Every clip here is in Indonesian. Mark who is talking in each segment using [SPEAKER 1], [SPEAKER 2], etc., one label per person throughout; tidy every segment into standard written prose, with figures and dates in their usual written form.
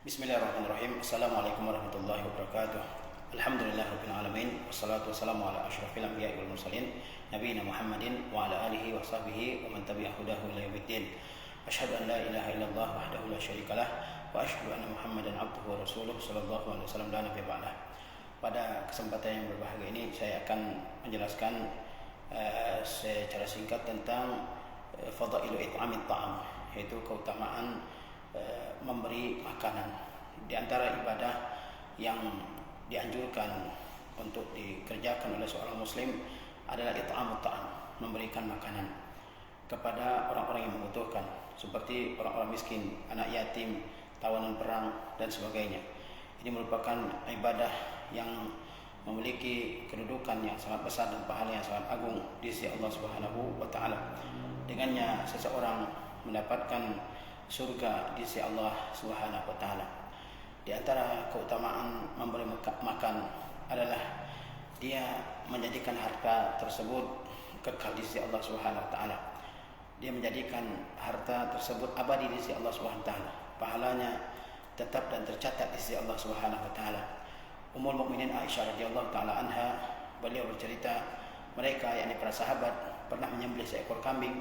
[SPEAKER 1] Bismillahirrahmanirrahim. Assalamualaikum warahmatullahi wabarakatuh. Alhamdulillahirabbil alamin wassalatu wassalamu ala asyrafil anbiya'i wal mursalin nabiyina Muhammadin wa ala alihi wa sahbihi wa man tabi'ahu hudahu ila yaumiddin. Asyhadu an la ilaha illallah wahdahu la syarikalah wa asyhadu anna Muhammadan abduhu wa rasuluh sallallahu alaihi wasallam la nabiyya ba'dah. Pada kesempatan yang berbahagia ini saya akan menjelaskan secara singkat tentang fadailu it'amit ta'am, yaitu keutamaan memberi makanan. Di antara ibadah yang dianjurkan untuk dikerjakan oleh seorang muslim adalah it'amut ta'am, memberikan makanan kepada orang-orang yang membutuhkan, seperti orang-orang miskin, anak yatim, tawanan perang dan sebagainya. Ini merupakan ibadah yang memiliki kedudukan yang sangat besar dan pahala yang sangat agung di sisi Allah Subhanahu wa taala. Dengannya seseorang mendapatkan surga di sisi Allah Subhanahu wa taala. Di antara keutamaan memberi makan adalah dia menjadikan harta tersebut kekal di sisi Allah Subhanahu wa taala. Dia menjadikan harta tersebut abadi di sisi Allah Subhanahu wa taala. Pahalanya tetap dan tercatat di sisi Allah Subhanahu wa taala. Ummul Mukminin Aisyah radhiyallahu taala anha, beliau bercerita, mereka yakni para sahabat pernah menyembelih seekor kambing.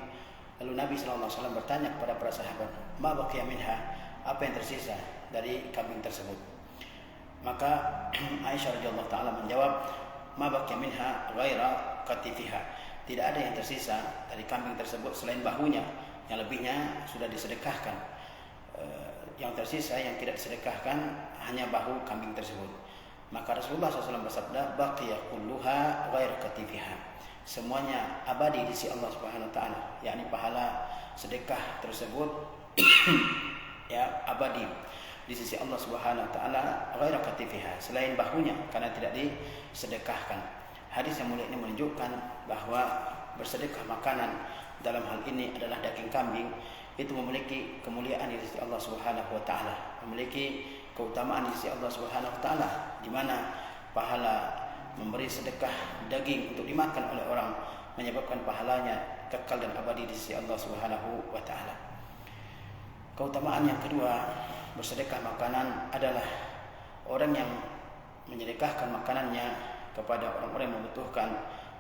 [SPEAKER 1] Lalu Nabi SAW bertanya kepada para sahabat, "Ma baqiya minha?" Apa yang tersisa dari kambing tersebut? Maka Aisyah radhiyallahu taala menjawab, "Ma baqiya minha ghaira katifiha." Tidak ada yang tersisa dari kambing tersebut selain bahunya, yang lebihnya sudah disedekahkan. Yang tersisa yang tidak disedekahkan hanya bahu kambing tersebut. Maka Rasulullah SAW bersabda, "Baqiya kulluha ghaira katifiha." Semuanya abadi di sisi Allah Subhanahu wa taala, yakni pahala sedekah tersebut ya abadi di sisi Allah Subhanahu wa taala ghaira katifiha, selain bahunya karena tidak disedekahkan. Hadis yang mulia ini menunjukkan bahwa bersedekah makanan dalam hal ini adalah daging kambing itu memiliki kemuliaan di sisi Allah Subhanahu wa taala, memiliki keutamaan di sisi Allah Subhanahu wa taala, di mana pahala memberi sedekah daging untuk dimakan oleh orang menyebabkan pahalanya kekal dan abadi di sisi Allah Subhanahu wa taala. Keutamaan yang kedua, bersedekah makanan adalah orang yang menyedekahkan makanannya kepada orang-orang yang membutuhkan,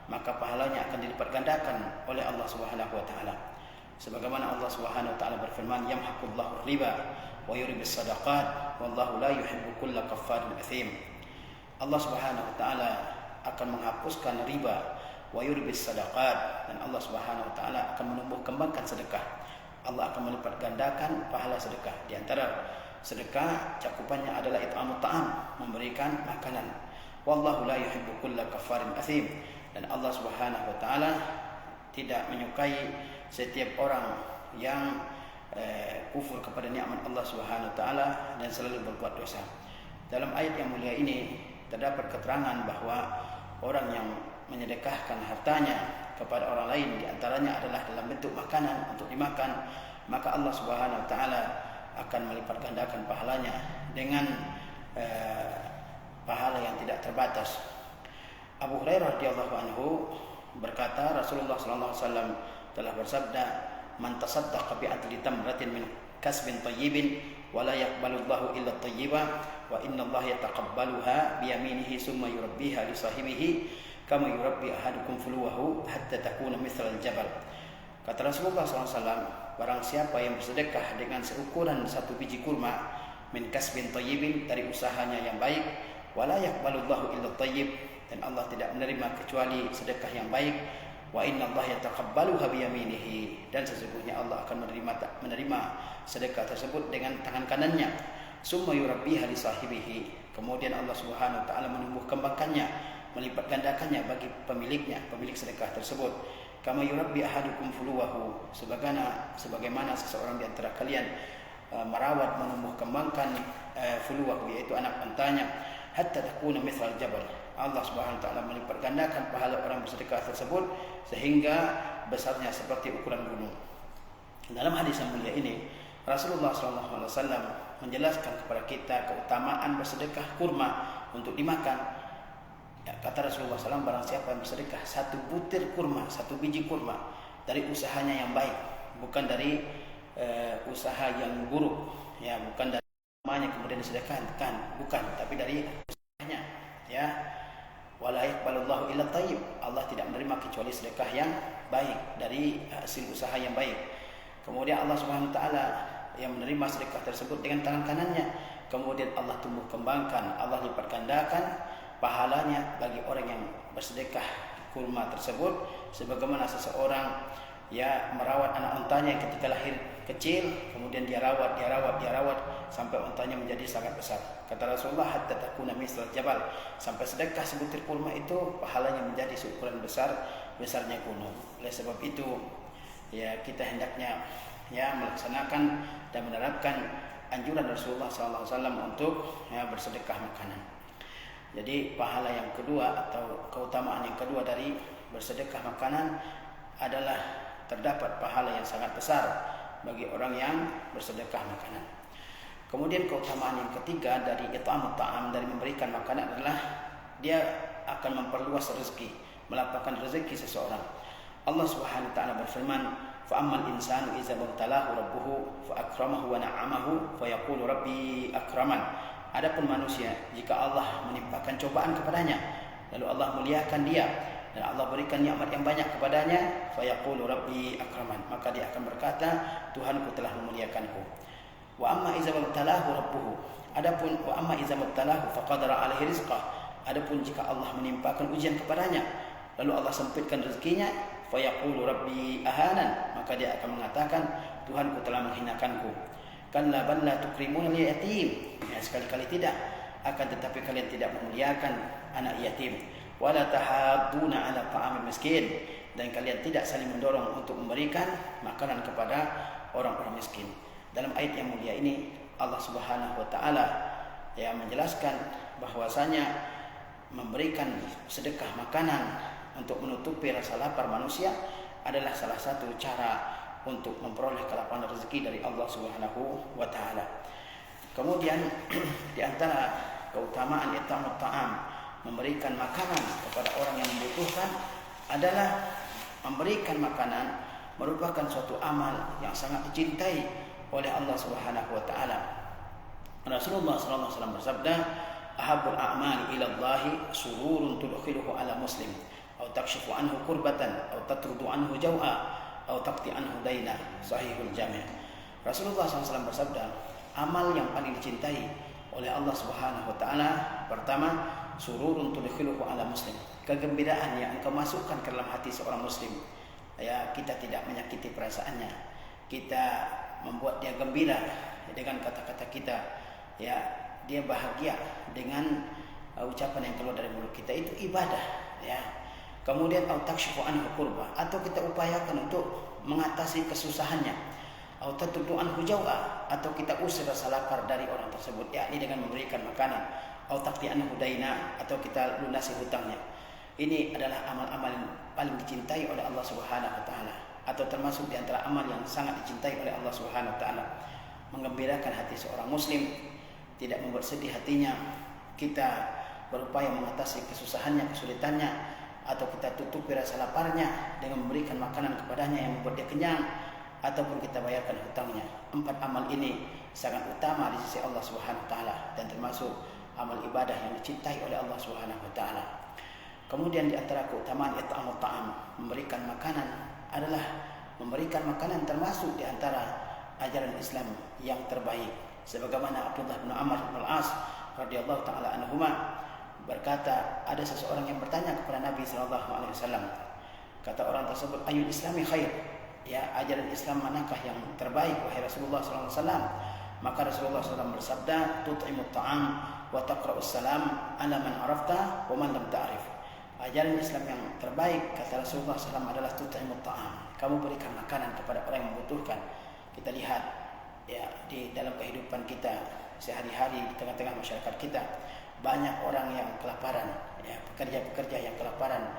[SPEAKER 1] maka pahalanya akan dilipat gandakan oleh Allah Subhanahu wa taala. Sebagaimana Allah Subhanahu wa taala berfirman, "Yamhaqullahu riba wa yurbis shadaqat wallahu la yuhibbu kulla kaffarin athim." Allah Subhanahu wa taala akan menghapuskan riba wa yurbis sadaqat, dan Allah Subhanahu wa taala akan menumbuh kembangkan sedekah. Allah akan melipat gandakan pahala sedekah. Di antara sedekah cakupannya adalah it'amut ta'am, memberikan makanan. Wallahu la yuhibbu kulla kaffarin athim, dan Allah Subhanahu wa taala tidak menyukai setiap orang yang kufur kepada nikmat Allah Subhanahu wa taala dan selalu berbuat dosa. Dalam ayat yang mulia ini terdapat keterangan bahwa orang yang menyedekahkan hartanya kepada orang lain, diantaranya adalah dalam bentuk makanan untuk dimakan, maka Allah Subhanahu wa taala akan melipat gandakan pahalanya dengan pahala yang tidak terbatas. Abu Hurairah radhiyallahu anhu berkata, Rasulullah sallallahu alaihi wasallam telah bersabda, "Man tasaddaqa bi adli tamratin min kasbin tayyibin wa la yaqbalullahu illa tayyiba wa innallaha yataqabbaluha bi yaminihi summa yurabbiha li sahibihi kama yurabbi ahadukum fuluwahu hatta takuna mithral jabal." Kata Rasulullah SAW, barang siapa yang bersedekah dengan seukuran satu biji kurma, min kasbin tayyibin, dari usahanya yang baik, wa la yaqbalullahu illa tayyib, dan Allah tidak menerima kecuali sedekah yang baik, wa innallaha yataqabbaluha bi yaminihi, dan sesungguhnya Allah akan menerima sedekah tersebut dengan tangan kanannya. Summa yurabbiha li sahibihi, kemudian Allah Subhanahu wa taala menumbuh kembangkannya, melipat gandakannya bagi pemiliknya, pemilik sedekah tersebut. Kama yurabbi ahadukum fuluwahu, sebagaimana seseorang di antara kalian merawat, menumbuh kembangkan fuluwahu, yaitu anak untanya, hatta takuna mithal jabal. Allah Subhanahu wa taala melipat gandakan pahala orang bersedekah tersebut sehingga besarnya seperti ukuran gunung. Dalam hadis yang mulia ini, Rasulullah SAW menjelaskan kepada kita keutamaan bersedekah kurma untuk dimakan. Ya, kata Rasulullah SAW, barang siapa yang bersedekah satu butir kurma, satu biji kurma dari usahanya yang baik, bukan dari usaha yang buruk, ya, bukan dari kemudian disedekahkan, bukan, tapi dari usahanya, ya. Wala yaqbalullahu illa thayyib. Allah tidak menerima kecuali sedekah yang baik, dari hasil usaha yang baik. Kemudian Allah Subhanahu wa taala yang menerima sedekah tersebut dengan tangan kanannya. Kemudian Allah tumbuh kembangkan, Allah lipat gandakan pahalanya bagi orang yang bersedekah kurma tersebut, sebagaimana seseorang merawat anak untanya yang ketika lahir kecil, kemudian dia rawat sampai untanya menjadi sangat besar. Kata Rasulullah, hatta takuna misal jabal, sampai sedekah sebutir kurma itu pahalanya menjadi seukuran besarnya gunung. Oleh sebab itu, kita hendaknya melaksanakan dan menerapkan anjuran Rasulullah SAW untuk bersedekah makanan. Jadi pahala yang kedua atau keutamaan yang kedua dari bersedekah makanan adalah terdapat pahala yang sangat besar bagi orang yang bersedekah makanan. Kemudian keutamaan yang ketiga dari it'amut ta'am, dari memberikan makanan, adalah dia akan memperluas rezeki, melapangkan rezeki seseorang. Allah Subhanahu wa taala berfirman, fa ammal insanu idza mabtalahu rabbuhu fa akramahu wa na'amahu fa yaqulu rabbi akraman. Adapun manusia, jika Allah menimpakan cobaan kepadanya, lalu Allah muliakan dia dan Allah berikan nikmat yang banyak kepadanya, fa yaqulu rabbi akraman, maka dia akan berkata, Tuhanku telah memuliakanku. Wa amma idza mabtalahu rabbuhu, adapun wa amma idza mabtalahu faqadara alaihi rizqah, adapun jika Allah menimpakan ujian kepadanya lalu Allah sempitkan rezekinya, fa yaqulu rabbi ahanan, maka dia akan mengatakan, Tuhanku telah menghinakanku. Kalla bal la tukrimuna al-yatim, sekali-kali tidak, akan tetapi kalian tidak memuliakan anak yatim. Wala tahadduna ala ta'amil miskin, dan kalian tidak saling mendorong untuk memberikan makanan kepada orang-orang miskin. Dalam ayat yang mulia ini Allah Subhanahu wa taala menjelaskan bahwasanya memberikan sedekah makanan untuk menutupi rasa lapar manusia adalah salah satu cara untuk memperoleh kelapangan rezeki dari Allah Subhanahu wa taala. Kemudian di antara keutamaan it'amut ta'am, memberikan makanan kepada orang yang membutuhkan, adalah memberikan makanan merupakan suatu amal yang sangat dicintai oleh Allah Subhanahu wa taala. Rasulullah sallallahu alaihi wasallam bersabda, ahabbul a'mali ila Allah sururun tudkhiluhu ala muslim aw takshifu anhu kurbatan aw tatrudu anhu jaw'a aw taqti anhu daina, sahihul jami'. Rasulullah SAW bersabda, amal yang paling dicintai oleh Allah Subhanahu wa taala, pertama, sururun tudkhiluhu ala muslim, kegembiraan yang engkau masukkan ke dalam hati seorang muslim. Kita tidak menyakiti perasaannya, kita membuat dia gembira dengan kata-kata kita, dia bahagia dengan ucapan yang keluar dari mulut kita, itu ibadah, Kemudian au takshifu anhu kurba, atau kita upayakan untuk mengatasi kesusahannya, au tatrudu anhu jaw'a, atau kita usir rasa lapar dari orang tersebut, yakni dengan memberikan makanan, au taqti anhu daina, atau kita lunasi hutangnya. Ini adalah amal-amal yang paling dicintai oleh Allah Subhanahu wa taala, atau termasuk di antara amal yang sangat dicintai oleh Allah Subhanahu wa taala. Menggembirakan hati seorang muslim, tidak membuat sedih hatinya, kita berupaya mengatasi kesusahannya, kesulitannya, atau kita tutupi rasa laparnya dengan memberikan makanan kepadanya yang membuat dia kenyang, ataupun kita bayarkan hutangnya. 4 amal ini sangat utama di sisi Allah Subhanahu wa taala dan termasuk amal ibadah yang dicintai oleh Allah Subhanahu wa taala. Kemudian di antara keutamaan it'amut ta'am, memberikan makanan, adalah memberikan makanan termasuk di antara ajaran Islam yang terbaik. Sebagaimana Abdullah bin Amr bin Al-As radhiyallahu taala anhuma berkata, ada seseorang yang bertanya kepada Nabi SAW. Kata orang tersebut, ayul islami khair, ajaran Islam manakah yang terbaik wahai Rasulullah SAW? Maka Rasulullah SAW bersabda, tut'imut ta'am wa taqra'us salam ala man arafta wa man lam ta'rif. Ajaran Islam yang terbaik, kata Rasulullah SAW, adalah tut'imut ta'am, kamu berikan makanan kepada orang yang membutuhkan. Kita lihat di dalam kehidupan kita sehari-hari, di tengah-tengah masyarakat kita, banyak orang yang kelaparan, pekerja-pekerja yang kelaparan,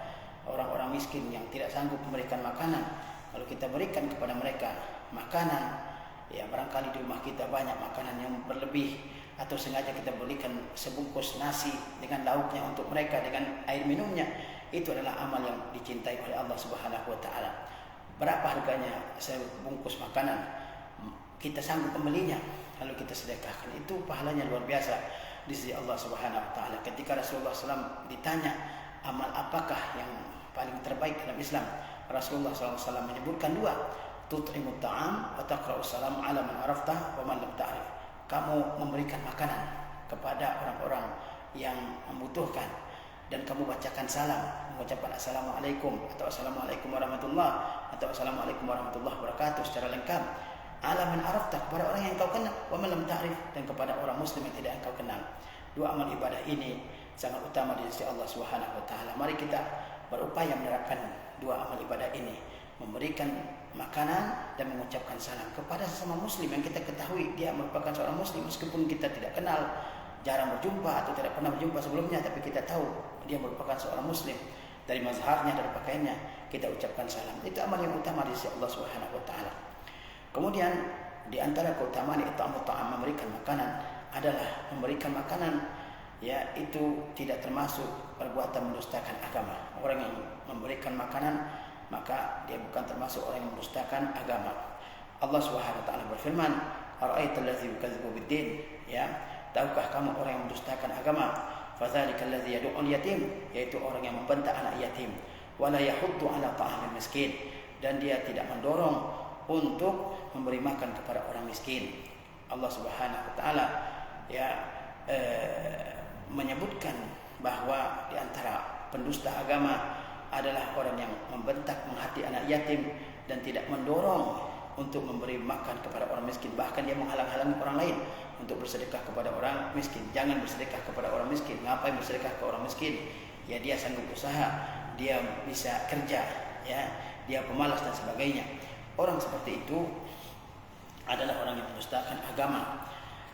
[SPEAKER 1] orang-orang miskin yang tidak sanggup memberikan makanan. Kalau kita berikan kepada mereka makanan, barangkali di rumah kita banyak makanan yang berlebih, atau sengaja kita berikan sebungkus nasi dengan lauknya untuk mereka, dengan air minumnya, itu adalah amal yang dicintai oleh Allah Subhanahu wa taala. Berapa harganya sebungkus makanan? Kita sanggup membelinya, lalu kita sedekahkan, itu pahalanya luar biasa di sisi Allah Subhanahu wa taala. Ketika Rasulullah SAW ditanya amal apakah yang paling terbaik dalam Islam, Rasulullah SAW menyebutkan dua, tut'imut ta'am wa taqra'us salam ala man araftah wa man lam ta'rif. Kamu memberikan makanan kepada orang-orang yang membutuhkan dan kamu bacakan salam, mengucapkan assalamualaikum atau assalamualaikum warahmatullah atau assalamualaikum warahmatullahi wabarakatuh secara lengkap, ala man araftah, kepada orang yang engkau kenal, wa man lam ta'rif, dan kepada orang muslim yang tidak engkau kenal. Dua amal ibadah ini sangat utama di sisi Allah Subhanahu wa taala. Mari kita berupaya menerapkan dua amal ibadah ini, memberikan makanan dan mengucapkan salam kepada sesama muslim yang kita ketahui dia merupakan seorang muslim, meskipun kita tidak kenal, jarang berjumpa atau tidak pernah berjumpa sebelumnya, tapi kita tahu dia merupakan seorang muslim dari mazharnya, dari pakaiannya, kita ucapkan salam. Itu amal yang utama di sisi Allah Subhanahu wa taala. Kemudian di antara keutamaan it'amut ta'am, memberikan makanan, adalah memberikan makanan ya itu tidak termasuk perbuatan mendustakan agama. Orang yang memberikan makanan maka dia bukan termasuk orang yang mendustakan agama. Allah Subhanahu wa taala berfirman, "Ara'aital ladzi yukadzibu bid-din?" Ya, tahukah kamu orang yang mendustakan agama? Fadzalikal ladzi yad'ul yatim, yaitu orang yang membentak anak yatim, wala yahuddu 'ala ta'amil miskin, dan dia tidak mendorong untuk memberi makan kepada orang miskin. Allah Subhanahu wa taala menyebutkan bahwa di antara pendusta agama adalah orang yang membentak, menghati anak yatim dan tidak mendorong untuk memberi makan kepada orang miskin. Bahkan dia menghalang-halangi orang lain untuk bersedekah kepada orang miskin. Jangan bersedekah kepada orang miskin. Ngapain bersedekah ke orang miskin? Ya dia sanggup usaha, dia bisa kerja, ya, dia pemalas dan sebagainya. Orang seperti itu adalah orang yang mendustakan agama.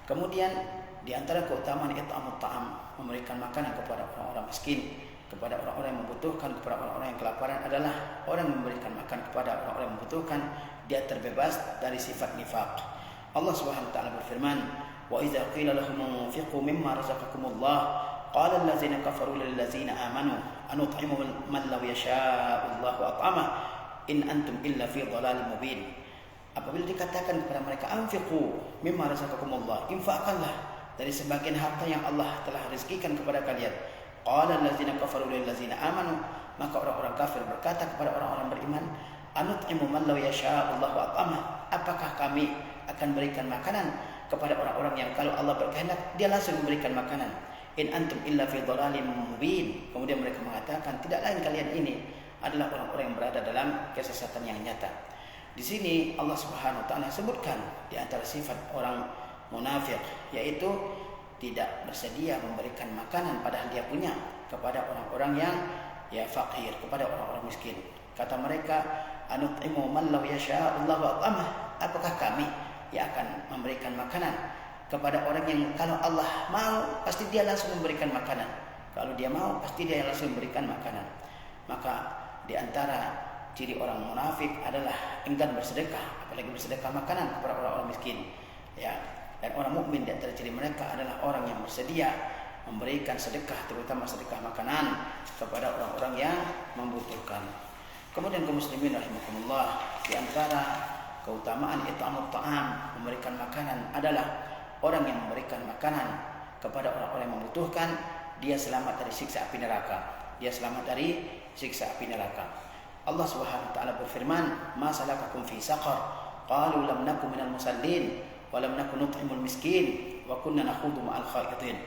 [SPEAKER 1] Kemudian di antara keutamaan it'amut ta'am, memberikan makanan kepada orang-orang miskin, kepada orang-orang yang membutuhkan, kepada orang-orang yang kelaparan, adalah orang yang memberikan makan kepada orang-orang yang membutuhkan, dia terbebas dari sifat nifaq. Allah Subhanahu wa taala berfirman, "Wa idza qila lahum anfiqu mimma razaqakumullah, qala allazina kafaru lil ladzina amanu anut'imu man law yasha'u Allahu at'amah in antum illa fi dhalalin mubin." Apabila dikatakan kepada mereka, anfiqu mimma razaqakumullah, infakkanlah dari sebagian harta yang Allah telah rezekikan kepada kalian. Qala allazina kafaru lil ladzina amanu, maka orang-orang kafir berkata kepada orang-orang beriman, anut'imu man law yasha'u Allahu at'amah, apakah kami akan berikan makanan kepada orang-orang yang kalau Allah berkehendak dia langsung memberikan makanan. In antum illa fi dhalalin mubin. Kemudian mereka mengatakan, tidak lain kalian ini adalah orang-orang yang berada dalam kesesatan yang nyata. Di sini Allah Subhanahu wa taala sebutkan di antara sifat orang munafik, yaitu tidak bersedia memberikan makanan padahal dia punya kepada orang-orang yang fakir, kepada orang-orang miskin. Kata mereka, anut'imu man law yasha'u Allahu at'amah, apakah kami yang akan memberikan makanan kepada orang yang kalau Allah mau pasti dia langsung memberikan makanan, kalau dia mau pasti dia langsung memberikan makanan. Maka di antara ciri orang munafik adalah enggan bersedekah, apalagi bersedekah makanan kepada orang-orang miskin. Ya, dan orang mukmin di antara ciri mereka adalah orang yang bersedia memberikan sedekah, terutama sedekah makanan kepada orang-orang yang membutuhkan. Kemudian kaum muslimin rahimakumullah, di antara keutamaan it'amut ta'am, memberikan makanan, adalah orang yang memberikan makanan kepada orang-orang yang membutuhkan, dia selamat dari siksa api neraka. Dia selamat dari siksa api neraka. Allah Subhanahu wa taala berfirman, "Ma salakakum fi saqar? Qalu lam nakum minal musallin wa lam nakun nut'imul miskin wa kunna nakhudu ma'al khaidin."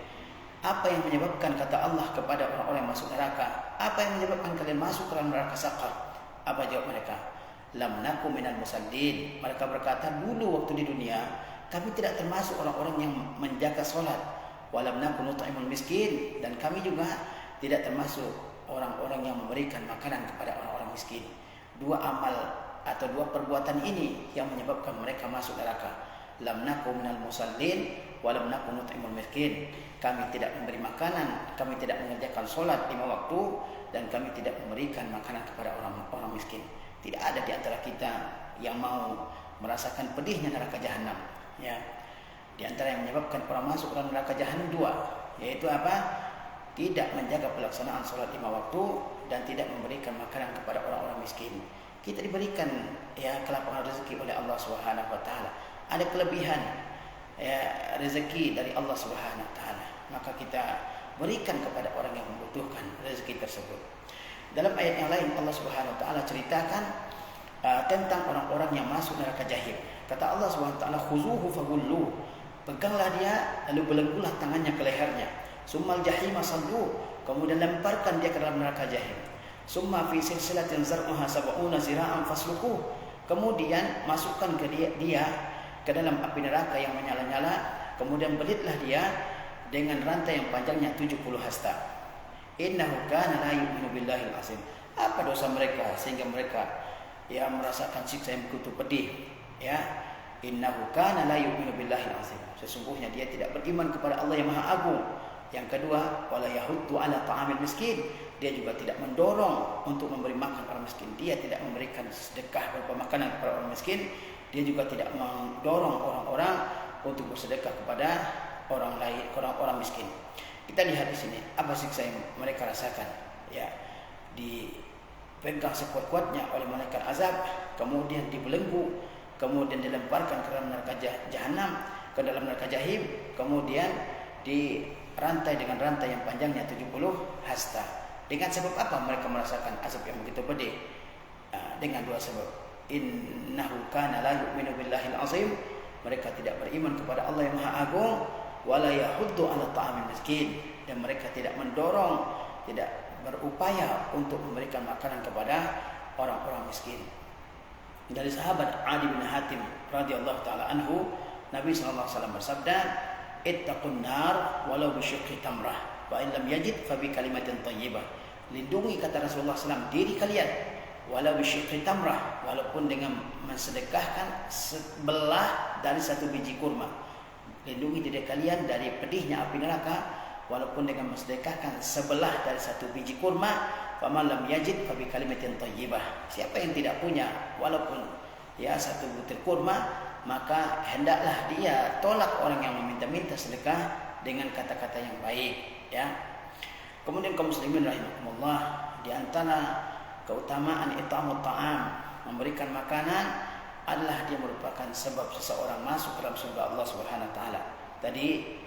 [SPEAKER 1] Apa yang menyebabkan, kata Allah kepada orang-orang yang masuk neraka, apa yang menyebabkan kalian masuk ke dalam neraka saqar? Apa jawab mereka? Lam nakum minal musallin. Mereka berkata, dulu waktu di dunia kami tidak termasuk orang-orang yang menjaga salat. Wa lam nakun nut'imul miskin, dan kami juga tidak termasuk orang-orang yang memberikan makanan kepada orang-orang miskin. Dua amal atau dua perbuatan ini yang menyebabkan mereka masuk neraka. Lam nakum minal musallin wa lam nakun nut'imul miskin. Kami tidak memberi makanan, kami tidak mengerjakan salat 5 waktu, dan kami tidak memberikan makanan kepada orang-orang miskin. Tidak ada di antara kita yang mau merasakan pedihnya neraka jahanam. Ya. Di antara yang menyebabkan orang masuk dalam neraka jahanam dua, yaitu apa? Tidak menjaga pelaksanaan sholat 5 waktu dan tidak memberikan makanan kepada orang-orang miskin. Kita diberikan kelapangan rezeki oleh Allah Subhanahu wa taala. Ada kelebihan rezeki dari Allah Subhanahu wa taala, maka kita berikan kepada orang yang membutuhkan rezeki tersebut. Dalam ayat yang lain Allah Subhanahu wa taala ceritakan tentang orang-orang yang masuk neraka jahim. Kata Allah Subhanahu wa taala, khuzuhu faghulluh, peganglah dia lalu belenggulah tangannya ke lehernya. Summal jahima sallu, kemudian lemparkan dia ke dalam neraka jahim. Summa fi silsilatin zar'uha sab'una zira'an fasluquh, kemudian masukkan ke dia ke dalam api neraka yang menyala-nyala, kemudian belitlah dia dengan rantai yang panjangnya 70 hasta. Innahu kana la yu'minu billahil azim. Apa dosa mereka sehingga mereka merasakan siksa yang begitu pedih? Innahu kana la yu'minu billahil azim. Sesungguhnya dia tidak beriman kepada Allah yang Maha Agung. Yang kedua, wala yahuddu ala ta'amil miskin. Dia juga tidak mendorong untuk memberi makan orang miskin. Dia tidak memberikan sedekah berupa makanan kepada orang miskin. Dia juga tidak mendorong orang-orang untuk bersedekah kepada orang lain, orang miskin. Kita lihat di sini apa siksa yang mereka rasakan. Dipegang sekuat-kuatnya oleh malaikat azab, kemudian dibelenggu, kemudian dilemparkan ke dalam neraka jahanam, ke dalam neraka jahim, kemudian dirantai dengan rantai yang panjangnya 70 hasta. Dengan sebab apa mereka merasakan azab yang begitu pedih? Dengan dua sebab. Innahu kana la yu'minu billahil azim, mereka tidak beriman kepada Allah yang Maha Agung, wala yahuddu ala ta'amil miskin, dan mereka tidak mendorong, tidak berupaya untuk memberikan makanan kepada orang-orang miskin. Dari sahabat Adi bin Hatim radhiyallahu taala anhu, Nabi sallallahu alaihi wasallam bersabda, ittaqun nar walau bisyiqqi tamrah wa in lam yajid fa bi kalimatin thayyibah. Lindungi, kata Rasulullah SAW, diri kalian walau bisyiqqi tamrah, walaupun dengan mensedekahkan sebelah dari satu biji kurma. Lindungi diri kalian dari pedihnya api neraka walaupun dengan mensedekahkan sebelah dari satu biji kurma. Faman lam yajid fa bi kalimatin thayyibah. Siapa yang tidak punya walaupun satu butir kurma, maka hendaklah dia tolak orang yang meminta-minta sedekah dengan kata-kata yang baik. Kemudian kaum muslimin rahimakumullah, di antara keutamaan it'amut ta'am, memberikan makanan, adalah dia merupakan sebab seseorang masuk dalam surga Allah Subhanahu wa taala. Tadi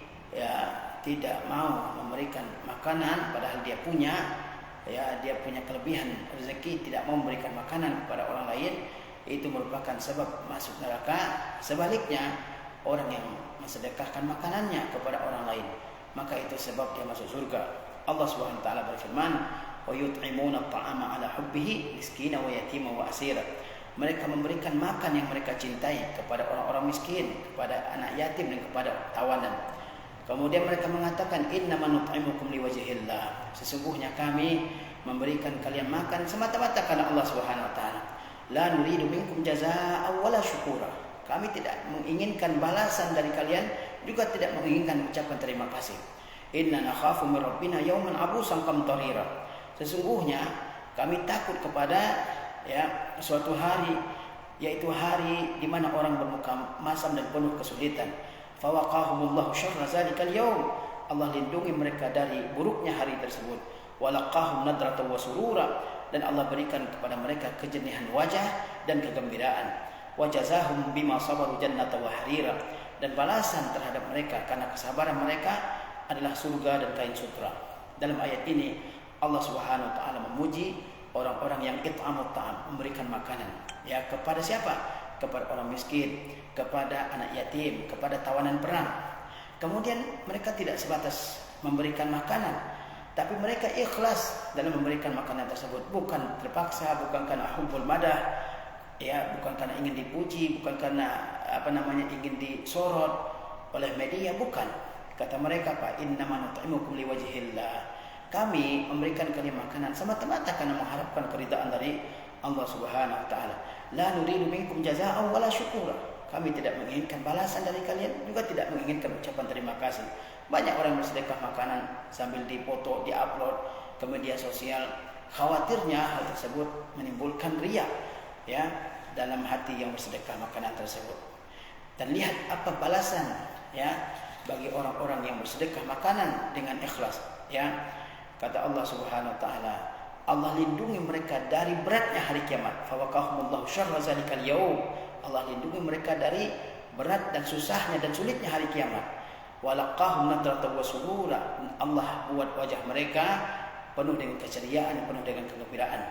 [SPEAKER 1] tidak mau memberikan makanan padahal dia punya kelebihan rezeki, tidak mau memberikan makanan kepada orang lain, itu merupakan sebab masuk neraka. Sebaliknya, orang yang mensedekahkan makanannya kepada orang lain, maka itu sebab dia masuk surga. Allah Subhanahu wa taala berfirman, wa yut'imuna at-ta'ama 'ala hubbihi miskina wa yatima wa asira. Mereka memberikan makan yang mereka cintai kepada orang-orang miskin, kepada anak yatim, dan kepada tawanan. Kemudian mereka mengatakan, innama nut'imukum liwajhillah. Sesungguhnya kami memberikan kalian makan semata-mata karena Allah Subhanahu wa taala. La nuridu minkum jazaa'an wala syukura. Kami tidak menginginkan balasan dari kalian, juga tidak menginginkan ucapan terima kasih. Inna nakhafu min rabbina yawman abusan qamtarira. Sesungguhnya kami takut kepada suatu hari, yaitu hari di mana orang bermuka masam dan penuh kesulitan. Fawaqahumullahu syarra zalikal yaum. Allah lindungi mereka dari buruknya hari tersebut. Walaqahum nadratan wa surura, dan Allah berikan kepada mereka kejenihan wajah dan kegembiraan. Wa jazahum bima sabaru jannata wa harira, dan balasan terhadap mereka karena kesabaran mereka adalah surga dan kain sutra. Dalam ayat ini Allah Subhanahu wa taala memuji orang-orang yang it'amut ta'am, memberikan makanan kepada siapa? Kepada orang miskin, kepada anak yatim, kepada tawanan perang. Kemudian mereka tidak sebatas memberikan makanan, tapi mereka ikhlas dalam memberikan makanan tersebut, bukan terpaksa, bukan karena hubbul madah, bukan karena ingin dipuji, bukan karena ingin disorot oleh media, bukan. Kata mereka, Pak, innama nut'imukum liwajhillah. Kami memberikan kalian makanan semata-mata karena mengharapkan keridaan dari Allah Subhanahu wa taala. La nuridu minkum jazaa'an wala syukura. Kami tidak menginginkan balasan dari kalian, juga tidak menginginkan ucapan terima kasih. Banyak orang bersedekah makanan sambil dipoto, diupload ke media sosial. Khawatirnya hal tersebut menimbulkan riya dalam hati yang bersedekah makanan tersebut. Dan lihat apa balasan bagi orang-orang yang bersedekah makanan dengan ikhlas. Kata Allah Subhanahu wa taala, Allah lindungi mereka dari beratnya hari kiamat. Fawaqahumullahu syarra zalikal yaum. Allah lindungi mereka dari berat dan susahnya dan sulitnya hari kiamat. Walaqahum nadratan wa surura. Allah buat wajah mereka penuh dengan keceriaan, penuh dengan kegembiraan.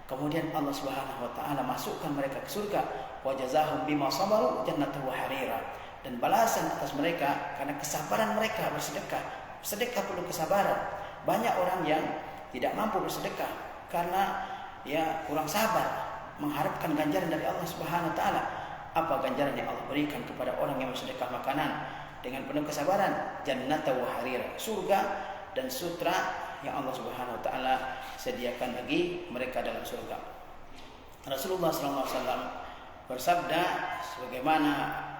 [SPEAKER 1] Kemudian Allah Subhanahu wa taala masukkan mereka ke surga. Wa jazahum bima sabaru jannatan wa harira. Dan balasan atas mereka karena kesabaran mereka bersedekah. Sedekah perlu kesabaran. Banyak orang yang tidak mampu bersedekah karena kurang sabar mengharapkan ganjaran dari Allah Subhanahu wa taala. Apa ganjaran yang Allah berikan kepada orang yang bersedekah makanan dengan penuh kesabaran? Jannatan wa harira, surga dan sutra yang Allah Subhanahu wa taala sediakan bagi mereka dalam surga. Rasulullah sallallahu alaihi wasallam bersabda sebagaimana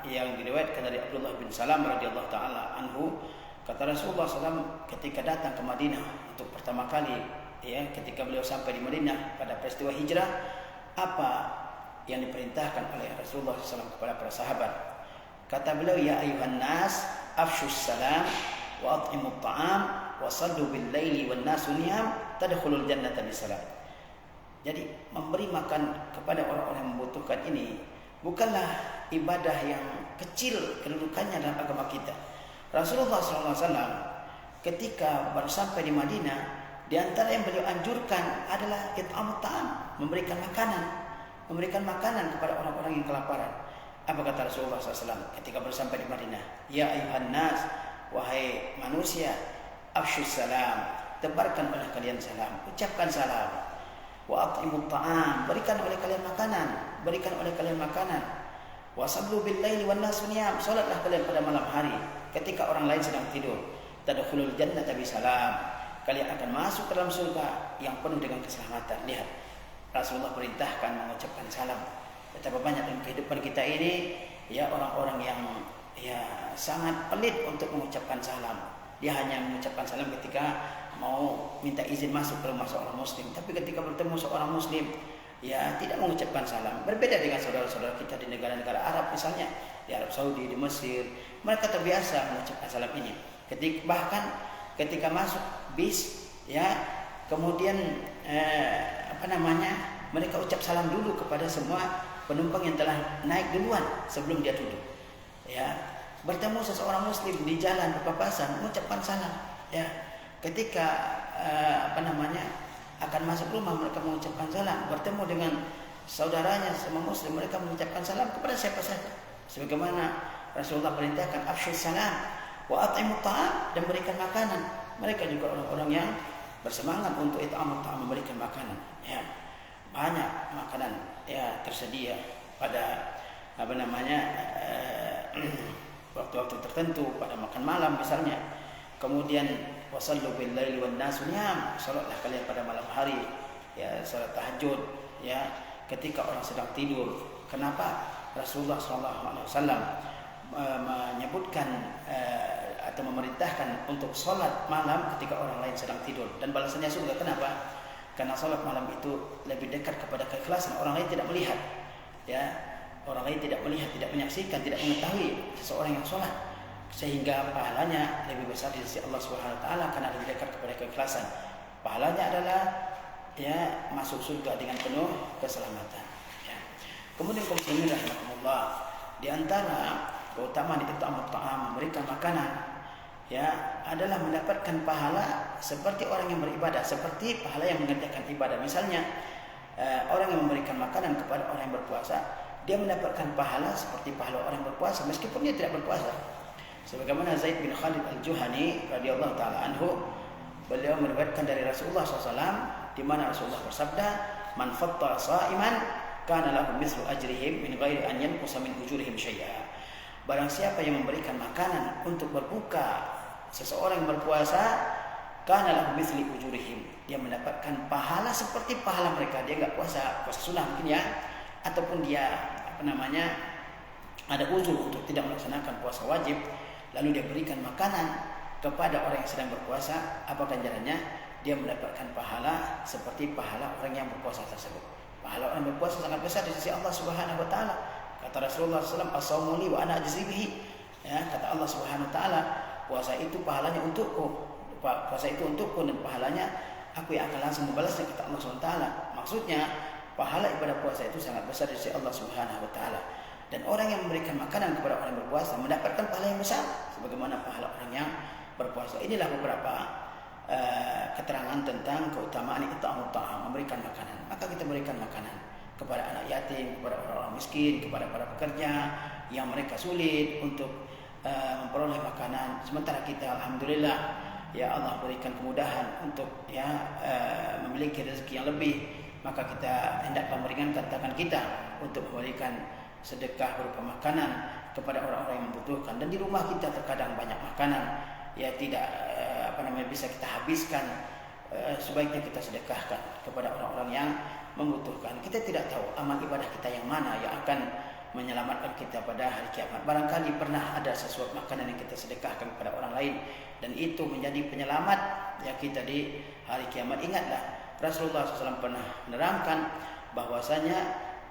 [SPEAKER 1] yang diriwayatkan dari Abdullah bin Salam radhiyallahu taala anhu, kata Rasulullah SAW ketika datang ke Madinah untuk pertama kali, ketika beliau sampai di Madinah pada peristiwa hijrah, apa yang diperintahkan oleh Rasulullah SAW kepada para sahabat? Kata beliau, ya ayuhan nas afshus salam wa at'imut ta'am wa sallu bil laili wan nasu niyam tadkhulul jannata bisalam. Jadi memberi makan kepada orang-orang yang membutuhkan ini bukanlah ibadah yang kecil kedudukannya dalam agama kita. Rasulullah SAW ketika baru sampai di Madinah, di antara yang beliau anjurkan adalah it'amut ta'am, memberikan makanan kepada orang-orang yang kelaparan. Apa kata Rasulullah SAW ketika baru sampai di Madinah? Ya ayuhan nas, wahai manusia, afshus salam, tebarkan oleh kalian salam, ucapkan salam. Wa at'imut ta'am, berikan oleh kalian makanan. Wa sallu bil laili wan nasu niyam, salatlah kalian pada malam hari ketika orang lain sedang tidur. Tadkhulul jannata bisalam, kalian akan masuk ke dalam surga yang penuh dengan keselamatan. Lihat, Rasulullah perintahkan mengucapkan salam. Betapa banyak dalam kehidupan kita ini orang-orang yang sangat pelit untuk mengucapkan salam. Dia hanya mengucapkan salam ketika mau minta izin masuk ke rumah seorang muslim, tapi ketika bertemu seorang muslim tidak mengucapkan salam. Berbeda dengan saudara-saudara kita di negara-negara Arab, misalnya di Arab Saudi, di Mesir, mereka terbiasa mengucapkan salam ini. Bahkan ketika masuk bis, kemudian mereka ucap salam dulu kepada semua penumpang yang telah naik duluan sebelum dia duduk. Bertemu seseorang muslim di jalan berpapasan, mengucapkan salam. Ketika akan masuk rumah, mereka mengucapkan salam. Bertemu dengan saudaranya sama muslim, mereka mengucapkan salam kepada siapa saja. Sebagaimana Rasulullah perintahkan afshus salam wa at'imut ta'am, dan berikan makanan. Mereka juga orang-orang yang bersemangat untuk it'amut ta'am, memberikan makanan. Banyak makanan tersedia pada waktu-waktu tertentu, pada makan malam misalnya. Kemudian wasallu bil laili wan nasu niyam, salatlah kalian pada malam hari, salat tahajud, ketika orang sedang tidur. Kenapa Rasulullah SAW menyebutkan atau memerintahkan untuk salat malam ketika orang lain sedang tidur, dan balasannya surga? Kenapa? Karena salat malam itu lebih dekat kepada keikhlasan. Orang lain tidak melihat, orang lain tidak melihat, tidak menyaksikan, tidak mengetahui seseorang yang salat, sehingga pahalanya lebih besar di sisi Allah Subhanahu wa taala karena lebih dekat kepada keikhlasan. Pahalanya adalah masuk surga dengan penuh keselamatan. Kemudian kaum muslimin rahimakumullah, di antara keutamaan it'amut ta'am, memberikan makanan, adalah mendapatkan pahala seperti orang yang beribadah, seperti pahala yang mengerjakan ibadah. Misalnya orang yang memberikan makanan kepada orang yang berpuasa, dia mendapatkan pahala seperti pahala orang yang berpuasa meskipun dia tidak berpuasa. Sebagaimana Zaid bin Khalid al-Juhani radhiyallahu taala anhu, beliau meriwayatkan dari Rasulullah SAW, di mana Rasulullah bersabda, man fattara sha'iman kana lahu mithlu ajrihim min ghairi an yanqusa min ujurihim syai'a. Barang siapa yang memberikan makanan untuk berbuka seseorang yang berpuasa, kana lahu mithli ujurihim, dia mendapatkan pahala seperti pahala mereka. Dia enggak puasa sunnah mungkin, ataupun dia ada uzur untuk tidak melaksanakan puasa wajib, lalu dia berikan makanan kepada orang yang sedang berpuasa. Apa ganjarannya? Dia mendapatkan pahala seperti pahala orang yang berpuasa tersebut. Pahala orang yang berpuasa sangat besar di sisi Allah Subhanahu wa taala. Kata Rasulullah SAW, as-shaumu li wa ana ajzi bihi. Kata Allah Subhanahu wa taala, puasa itu pahalanya untukku. Puasa itu untukku dan pahalanya aku yang akan langsung membalasnya, kata Allah Subhanahu wa taala. Maksudnya pahala ibadah puasa itu sangat besar di sisi Allah Subhanahu wa taala. Dan orang yang memberikan makanan kepada orang yang berpuasa mendapatkan pahala yang besar sebagaimana pahala orang yang berpuasa. Inilah beberapa keterangan tentang keutamaan it'amut ta'am, memberikan makanan. Maka kita berikan makanan kepada anak yatim, kepada orang-orang miskin, kepada para pekerja yang mereka sulit untuk memperoleh makanan. Sementara kita alhamdulillah ya Allah berikan kemudahan untuk memiliki rezeki yang lebih, maka kita hendaklah meringankan tangan kita untuk memberikan sedekah berupa makanan kepada orang-orang yang membutuhkan. Dan di rumah kita terkadang banyak makanan ya tidak bisa kita habiskan, sebaiknya kita sedekahkan kepada orang-orang yang membutuhkan. Kita tidak tahu amal ibadah kita yang mana yang akan menyelamatkan kita pada hari kiamat. Barangkali pernah ada sesuatu makanan yang kita sedekahkan kepada orang lain dan itu menjadi penyelamat ya kita di hari kiamat. Ingatlah Rasulullah SAW pernah menerangkan bahwasanya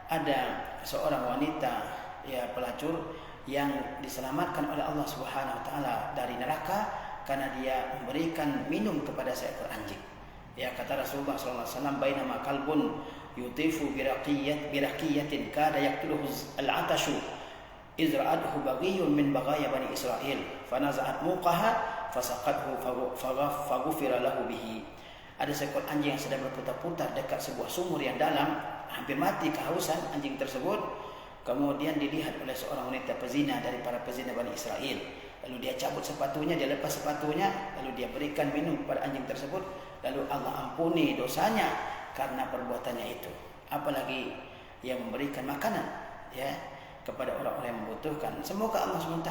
[SPEAKER 1] ada seorang wanita ya pelacur yang diselamatkan oleh Allah Subhanahu wa taala dari neraka karena dia memberikan minum kepada seekor anjing. Ya kata Rasulullah SAW, bainama kalbun yutifu biraqiyatin kada yaqtuluhu al-atashu izra'adhu baghiyun min baghaya bani Israel fanaza'at muqaha fasaqathu faghufira lahu bihi. Ada seekor anjing yang sedang berputar-putar dekat sebuah sumur yang dalam, hampir mati kehausan anjing tersebut. Kemudian dilihat oleh seorang wanita pezina dari para pezina Bani Israel. Lalu dia cabut sepatunya, dia lepas sepatunya, lalu dia berikan minum kepada anjing tersebut. Lalu Allah ampuni dosanya karena perbuatannya itu. Apalagi yang memberikan makanan ya kepada orang-orang yang membutuhkan. Semoga Allah SWT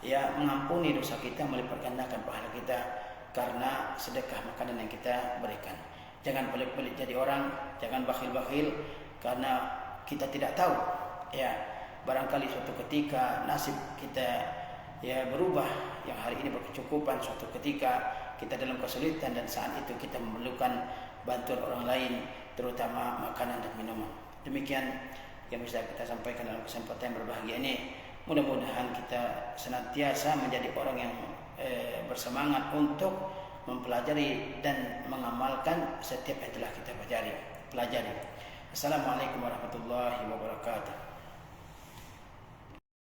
[SPEAKER 1] ya mengampuni dosa kita, melipat gandakan pahala kita karena sedekah makanan yang kita berikan. Jangan pelit-pelit jadi orang, jangan bakhil-bakhil karena kita tidak tahu ya barangkali suatu ketika nasib kita ya berubah, yang hari ini berkecukupan, suatu ketika kita dalam kesulitan dan saat itu kita memerlukan bantuan orang lain terutama makanan dan minuman. Demikian yang bisa kita sampaikan dalam kesempatan yang berbahagia ini. Mudah-mudahan kita senantiasa menjadi orang yang bersemangat untuk mempelajari dan mengamalkan setiap yang telah kita pelajari. Assalamualaikum warahmatullahi wabarakatuh.